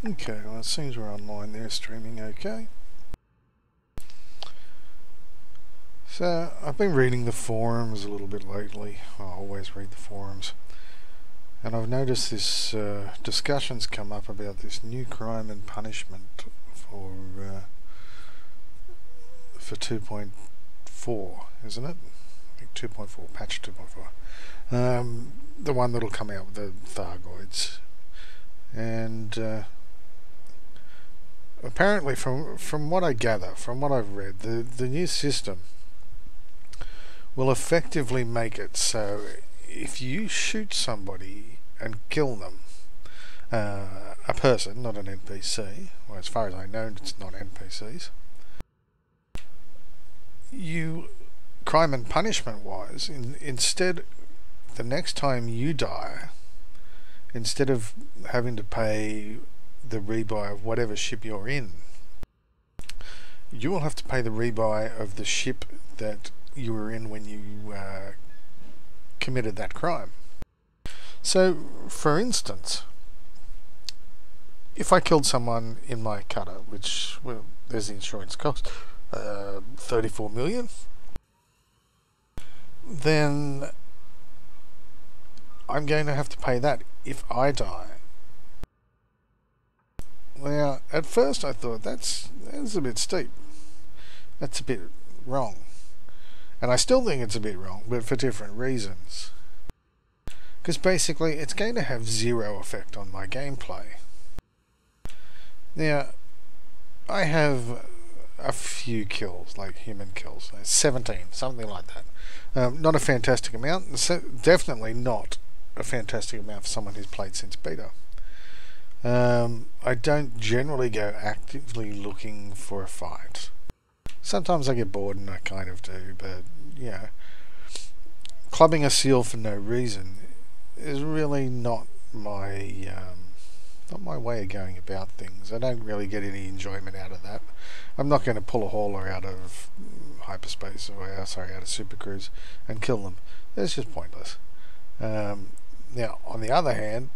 Okay, well it seems we're online there, streaming okay. So, I've been reading the forums a little bit lately. I always read the forums. And I've noticed this discussions come up about this new crime and punishment for 2.4, isn't it? I think 2.4, patch 2.4. The one that'll come out with the Thargoids. And apparently, from what I gather, from what I've read, the new system will effectively make it so if you shoot somebody and kill them, a person, not an NPC, well, as far as I know, it's not NPCs, you, crime and punishment wise, instead, the next time you die, instead of having to pay the rebuy of whatever ship you're in, you will have to pay the rebuy of the ship that you were in when you committed that crime. So, for instance, if I killed someone in my cutter, which, well, there's the insurance cost, 34 million, then I'm going to have to pay that if I die. Well, at first I thought that's a bit steep. That's a bit wrong. And I still think it's a bit wrong, but for different reasons. Because basically it's going to have zero effect on my gameplay. Now, I have a few kills, like human kills, 17, something like that. Not a fantastic amount, definitely not a fantastic amount for someone who's played since beta. I don't generally go actively looking for a fight. Sometimes I get bored and I kind of do, but yeah, clubbing a seal for no reason is really not my way of going about things. I don't really get any enjoyment out of that. I'm not going to pull a hauler out of hyperspace or out of Super Cruise and kill them. It's just pointless. Now, on the other hand,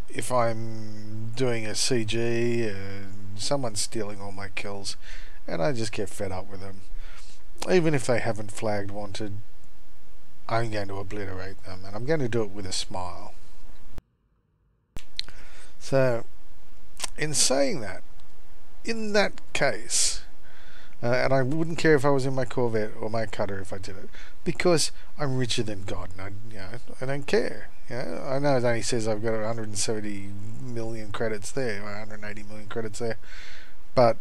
if I'm doing a CG and someone's stealing all my kills and I just get fed up with them, even if they haven't flagged wanted, I'm going to obliterate them, and I'm going to do it with a smile. So, in saying that, in that case, and I wouldn't care if I was in my Corvette or my cutter if I did it, because I'm richer than God, and I don't care. I know it only says I've got 170 million credits there, or 180 million credits there, but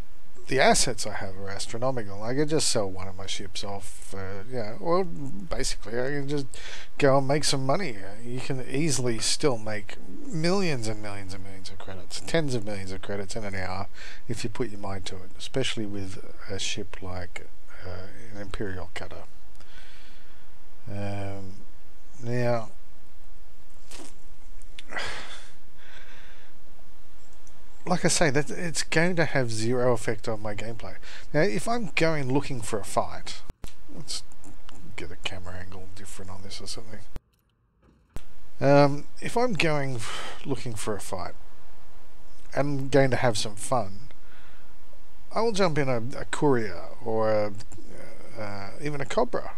the assets I have are astronomical. I could just sell one of my ships off, or basically I can just go and make some money. You can easily still make millions and millions and millions of credits, tens of millions of credits in an hour if you put your mind to it, especially with a ship like an Imperial cutter. Now, like I say, that it's going to have zero effect on my gameplay. Now, if I'm going looking for a fight, let's get a camera angle different on this or something. If I'm going looking for a fight, and I'm going to have some fun, I will jump in a courier or even a Cobra,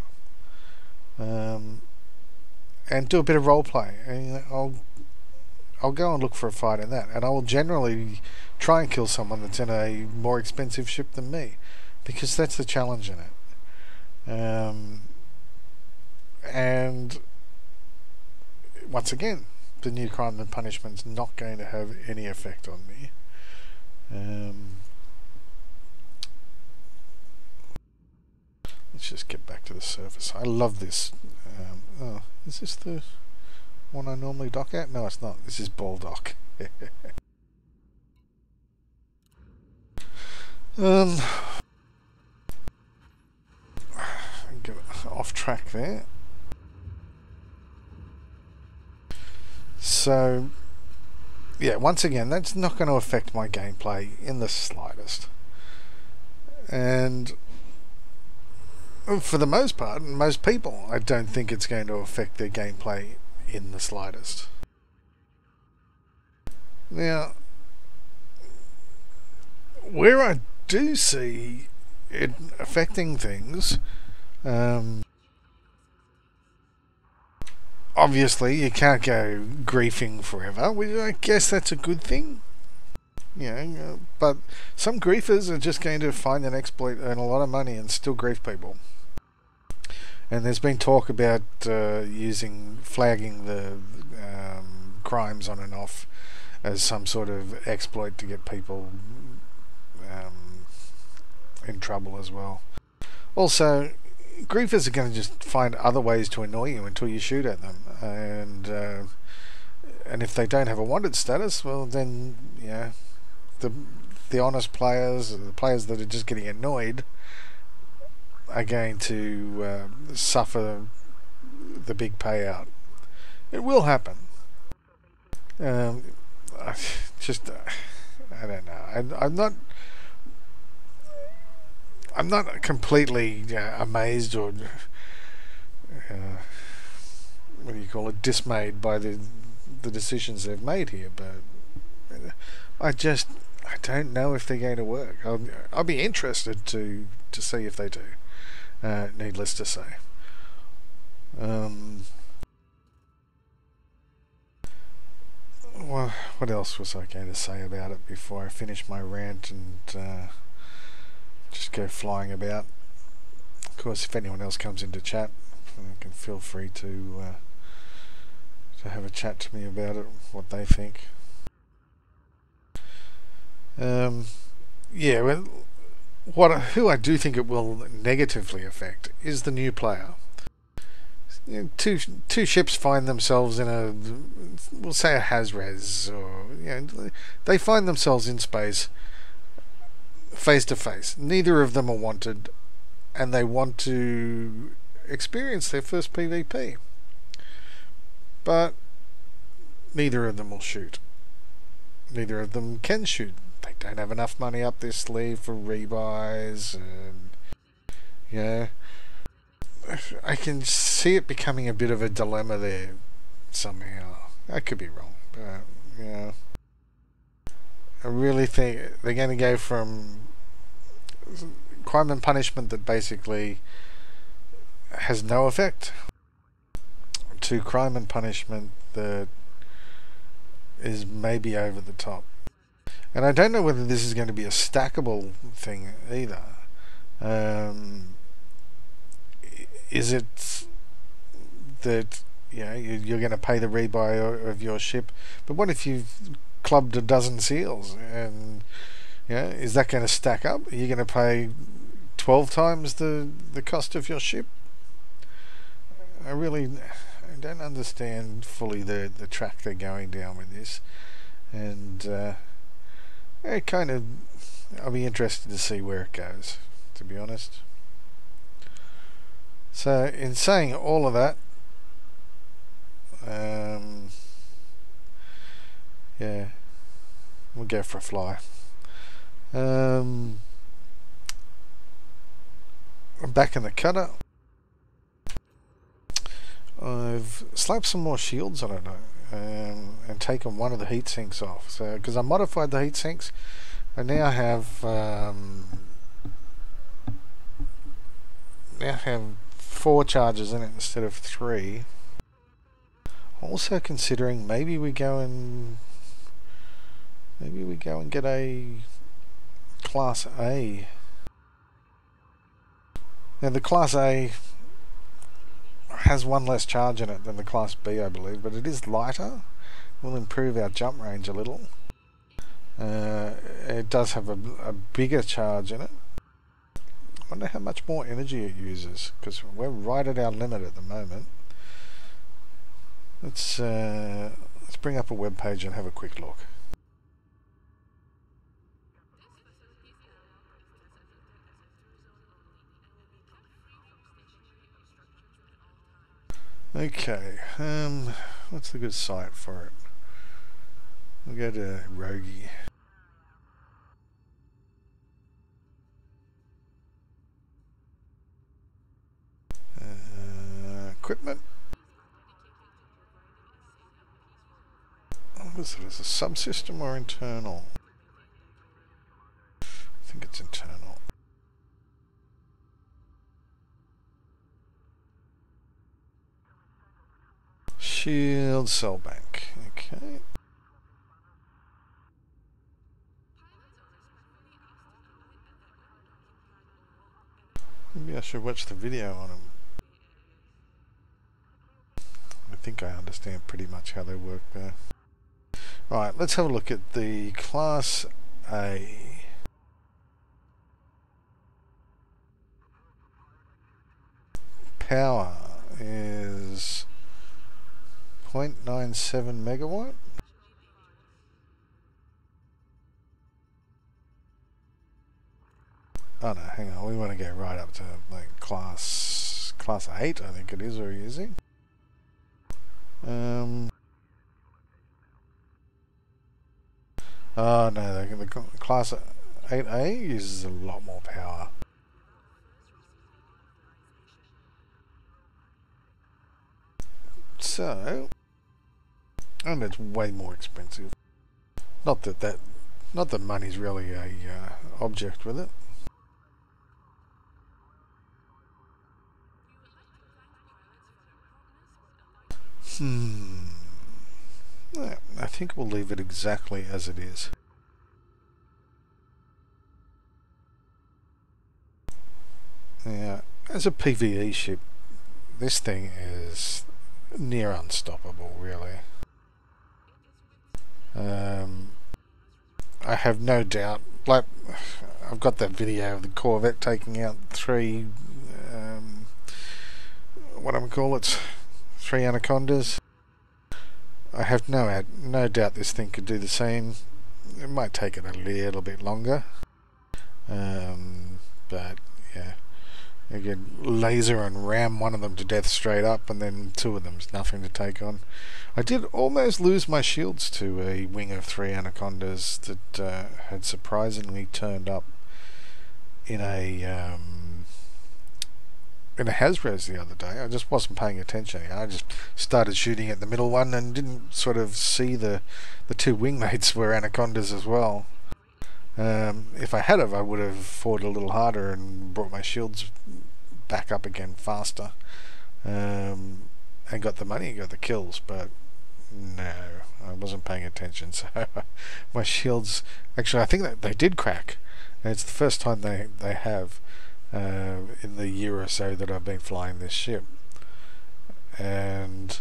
and do a bit of role play. And I'll go and look for a fight in that, and I will generally try and kill someone that's in a more expensive ship than me, because that's the challenge in it. And once again, the new crime and punishment's not going to have any effect on me. Let's just get back to the surface. I love this. Oh, is this the one I normally dock at? No, it's not. This is Baldock. Get off track there. So, yeah, once again, that's not going to affect my gameplay in the slightest. And for the most part, most people, I don't think it's going to affect their gameplay. 'in the slightest. in the slightest. Now, where I do see it affecting things, obviously you can't go griefing forever, which I guess that's a good thing. But some griefers are just going to find an exploit, earn a lot of money, and still grief people. And there's been talk about flagging the crimes on and off as some sort of exploit to get people in trouble as well. Also, griefers are going to just find other ways to annoy you until you shoot at them, and if they don't have a wanted status, well then the honest players, the players that are just getting annoyed, are going to suffer the big payout. It will happen. I don't know. I'm not completely amazed or what do you call it, dismayed by the decisions they've made here, but I don't know if they're going to work. I'll be interested to see if they do. Needless to say. Well, what else was I going to say about it before I finish my rant and just go flying about? Of course, if anyone else comes into chat, you can feel free to have a chat to me about it, what they think. Well, who I do think it will negatively affect is the new player. Two ships find themselves in we'll say a Hazres, or they find themselves in space, face to face. Neither of them are wanted, and they want to experience their first PvP. But neither of them will shoot. Neither of them can shoot. They don't have enough money up their sleeve for rebuys, and I can see it becoming a bit of a dilemma there somehow. I could be wrong, but I really think they're going to go from crime and punishment that basically has no effect to crime and punishment that is maybe over the top. And I don't know whether this is going to be a stackable thing either. Is it that you're going to pay the rebuy of your ship, but what if you've clubbed a dozen seals, and is that going to stack up? Are you going to pay 12 times the cost of your ship? I don't understand fully the track they're going down with this, and I'll be interested to see where it goes, to be honest. So in saying all of that, we'll go for a fly. I'm back in the cutter. I've slapped some more shields on it and taken one of the heat sinks off. So because I modified the heat sinks, I now have 4 charges in it instead of 3. Also considering maybe we go and get a Class A. Now the Class A has 1 less charge in it than the Class B, I believe, but it is lighter. Will improve our jump range a little. It does have a bigger charge in it. I wonder how much more energy it uses, because we're right at our limit at the moment. Let's bring up a web page and have a quick look. Okay, what's the good site for it? We'll go to Rogi. Equipment. What is it? Is it a subsystem or internal? Shield cell bank. Okay. Maybe I should watch the video on them. I think I understand pretty much how they work there. Alright, let's have a look at the Class A. Power is 0.97 megawatt. Oh no, hang on, we want to go right up to like class 8, I think it is we're using. Oh no, the class 8A uses a lot more power. So, and it's way more expensive. Not that money's really a object with it. Yeah, I think we'll leave it exactly as it is. Yeah, as a PvE ship, this thing is near unstoppable, really. I have no doubt, like, I've got that video of the Corvette taking out 3, three Anacondas. I have no doubt this thing could do the same. It might take it a little bit longer, but yeah. Again, laser and ram one of them to death straight up, and then 2 of them's nothing to take on. I did almost lose my shields to a wing of 3 Anacondas that had surprisingly turned up in a Hasbro's the other day. I just wasn't paying attention. I just started shooting at the middle one and didn't sort of see the 2 wingmates were Anacondas as well. If I had I would have fought a little harder and brought my shields back up again faster, and got the money and got the kills, but no, I wasn't paying attention, so my shields, actually I think that they did crack, and it's the first time they have in the year or so that I've been flying this ship, and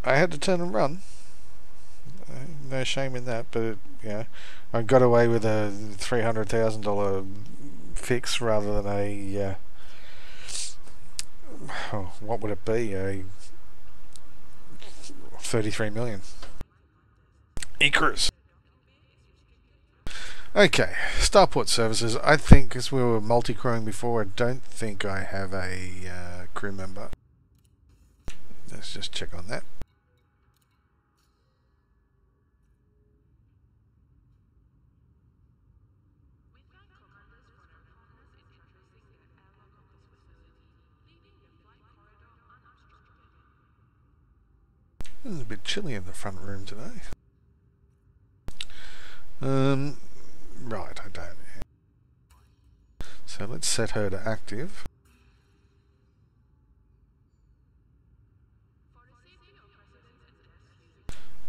I had to turn and run. No shame in that, but yeah, I got away with a $300,000 fix rather than a what would it be, a 33 million. Icarus. Okay, Starport services. I think, as we were multi-crewing before, I don't think I have a crew member. Let's just check on that. It's a bit chilly in the front room today. Right, I don't. So let's set her to active.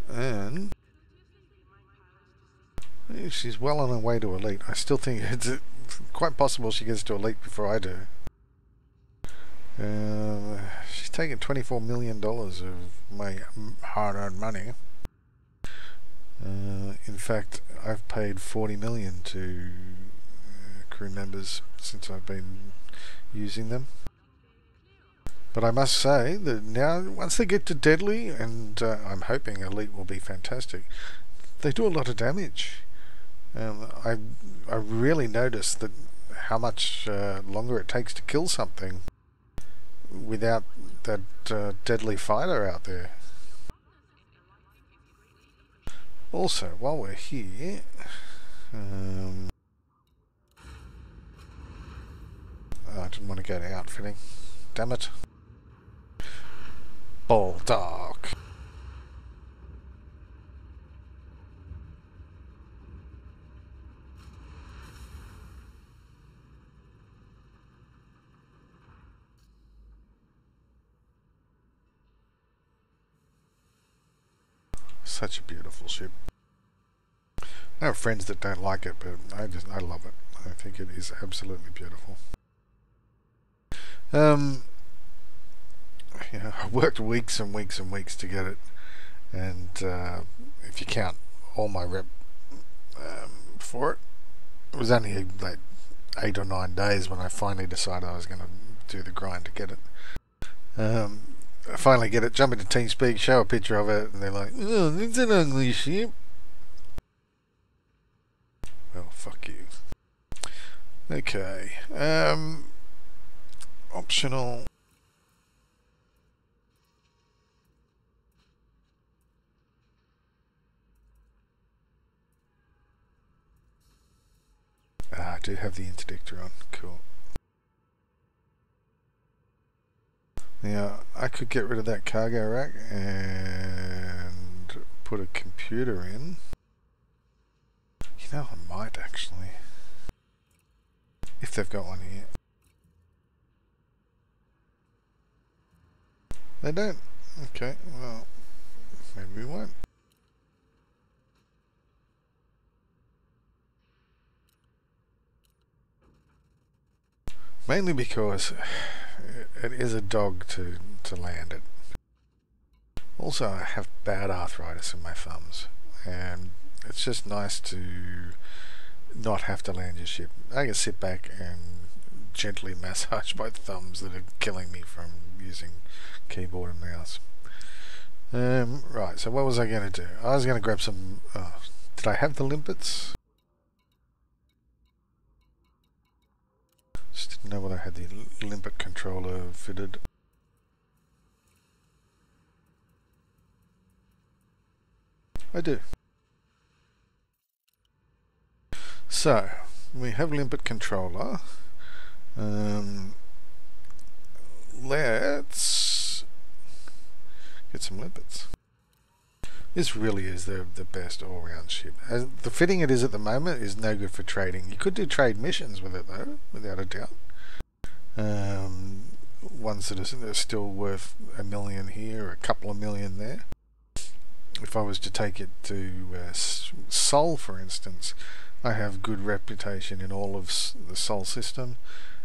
And she's well on her way to elite. I still think it's quite possible she gets to elite before I do. She's taken $24 million of my hard-earned money. In fact, I've paid $40 million to crew members since I've been using them. But I must say that now, once they get to deadly, and I'm hoping elite will be fantastic, they do a lot of damage. I really noticed that how much longer it takes to kill something without that deadly fighter out there. Also, while we're here, I didn't want to go to outfitting. Damn it. Baldock. Such a beautiful ship. I have friends that don't like it, but I love it. I think it is absolutely beautiful. I worked weeks and weeks and weeks to get it, and if you count all my rep for it, it was only like 8 or 9 days when I finally decided I was going to do the grind to get it. I finally get it, jump into TeamSpeak, show a picture of it, and they're like, "Oh, it's an ugly ship." Well, fuck you. Okay. Optional. I do have the interdictor on. Cool. Now, I could get rid of that cargo rack and put a computer in. You know, I might actually. If they've got one here. They don't? Okay, well, maybe we won't. Mainly because it is a dog to land it. Also, I have bad arthritis in my thumbs, and it's just nice to not have to land your ship. I can sit back and gently massage my thumbs that are killing me from using keyboard and mouse. Right, so what was I going to do? I was going to grab some... did I have the limpets? Just didn't know whether I had the limpet controller fitted. I do. So, we have limpet controller. Let's get some limpets. This really is the best all-round ship. As the fitting it is at the moment is no good for trading. You could do trade missions with it though, without a doubt. Ones that are still worth $1 million here, or a couple of million there. If I was to take it to Sol, for instance, I have good reputation in all of the Sol system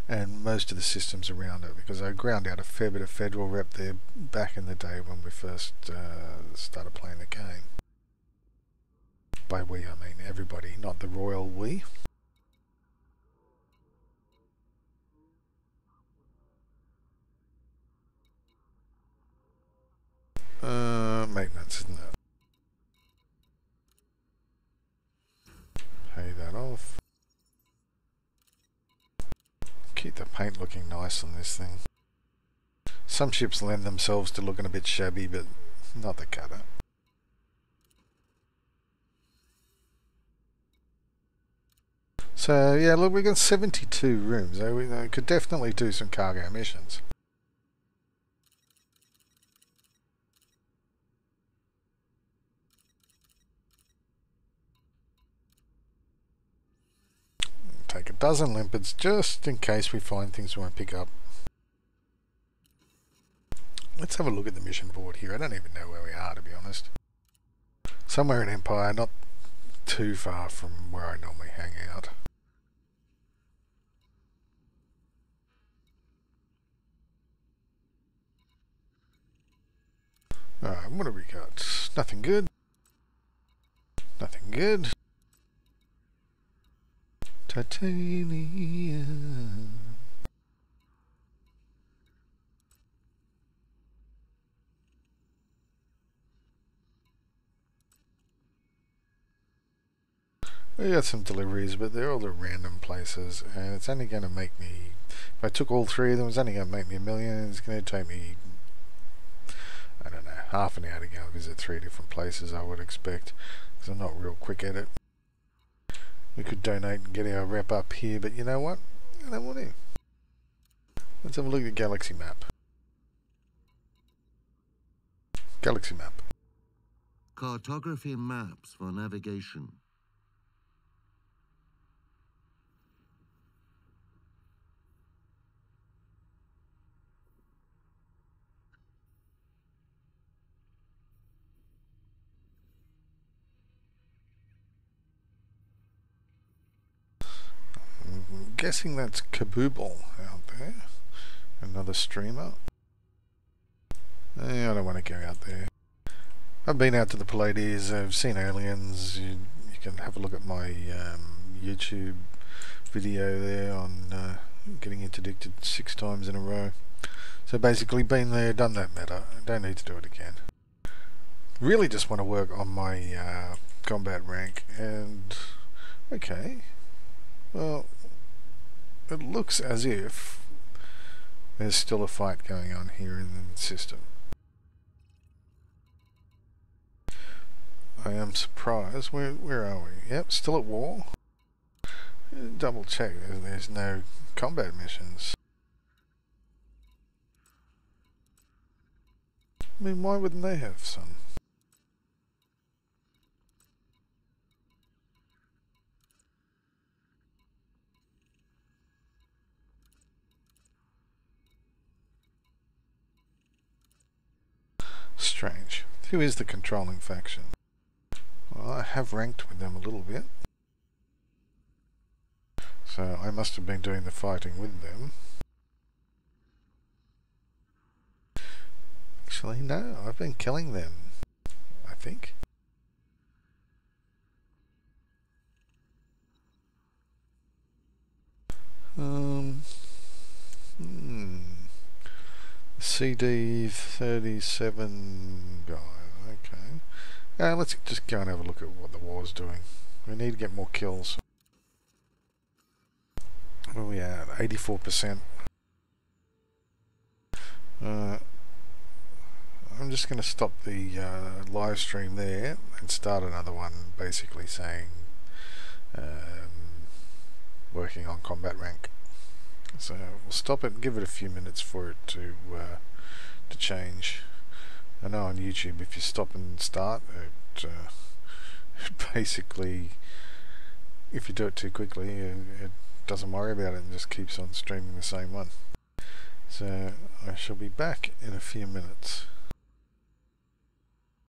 and most of the systems around it, because I ground out a fair bit of federal rep there back in the day when we first started playing the game. By we I mean everybody, not the royal we. Maintenance, isn't it? Pay that off. Keep the paint looking nice on this thing. Some ships lend themselves to looking a bit shabby, but not the cutter. So yeah, look, we got 72 rooms. We could definitely do some cargo missions. Take a dozen limpets just in case we find things we want to pick up. Let's have a look at the mission board here. I don't even know where we are, to be honest. Somewhere in Empire, not too far from where I normally hang out. Alright, what have we got? Nothing good. Nothing good. Titanium. We got some deliveries, but they're all the random places, and it's only going to make me... If I took all three of them, it's only going to make me $1 million. It's going to take me, I don't know, half an hour to go and visit 3 different places, I would expect, because I'm not real quick at it. We could donate and get our rep up here, but you know what? I don't want to. Let's have a look at the galaxy map. Galaxy map. Cartography maps for navigation. guessing that's Kabooble out there. Another streamer. I don't want to go out there. I've been out to the Pleiades, I've seen aliens. You can have a look at my YouTube video there on getting interdicted 6 times in a row. So basically been there, done that matter. I don't need to do it again. Really just want to work on my combat rank, and okay, well, it looks as if there's still a fight going on here in the system. I am surprised. Where are we? Yep, still at war. Double check, there's no combat missions. I mean, why wouldn't they have some? Strange. Who is the controlling faction? Well, I have ranked with them a little bit. So I must have been doing the fighting with them. Actually, no, I've been killing them, I think. CD37 guy, okay. Let's just go and have a look at what the war's doing. We need to get more kills. Where are we at? 84%. I'm just going to stop the live stream there and start another one, basically saying working on combat rank. So we'll stop it and give it a few minutes for it to change. I know on YouTube if you stop and start it basically, if you do it too quickly, it doesn't worry about it and just keeps on streaming the same one. So I shall be back in a few minutes.